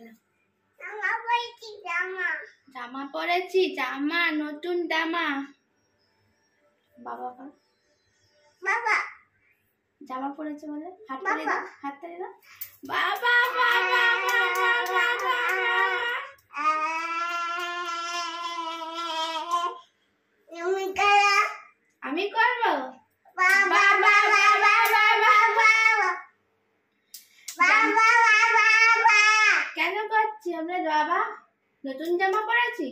বলো। জামা জামা পরেছি, জামা, নতুন জামা। বাবা বাবা জামা পরেছে বলে হাত তালি দাও, হাত তালি দাও। বাবা বাবা বাবা বাবা। আমি করব। বাবা বাবা বাবা বাবা বাবা কেন করছি আমরা? বাবা নতুন জামা পরেছি।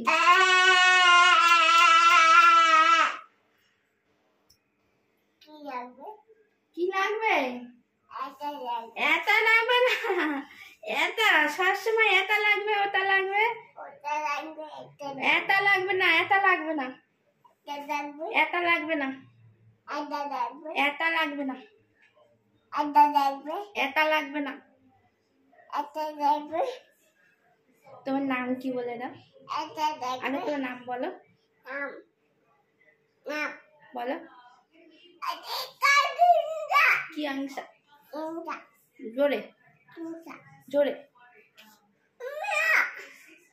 কি লাগবে? এটা লাগবে না, এটা সবসময় এটা লাগবে, ওটা লাগবে। এটা লাগবে না, এটা লাগবে না, এটা লাগবে না, এটা লাগবে না, এটা লাগবে না। তোমার নাম কি বলে দাও? আরে তোমার নাম বলো, বলো। কি আংসা? জোরে জোরে।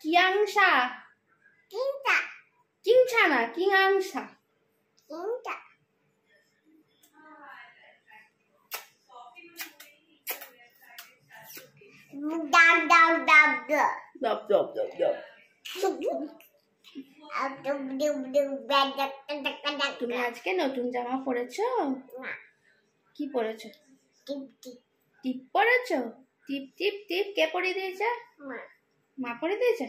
কি আংসা? কিংসা না, কি আংসা? দব দব দব দব। তুমি আজকে নতুন জামা পরেছো? কি পরেছো? টিপ পরেছো? টিপ টিপ টিপ কে পরিয়ে দিয়েছে? মা পরিয়ে দিয়েছে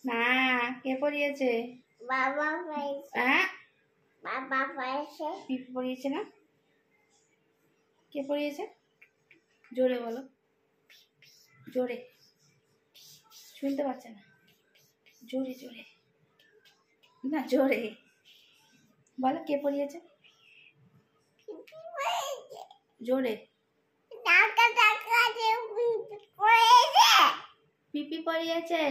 না, কে পরিয়েছে? বাবা হ্যাঁ, বাবা পাইছে। টিপ পরিয়েছে না? কে পরিয়েছে? জোরে বলো, জোরে, শুনতে পাচ্ছে না। জোরে জোরে না, জোরে বলো, কে পরিয়েছে? জোরে। পিপি পরিয়েছে।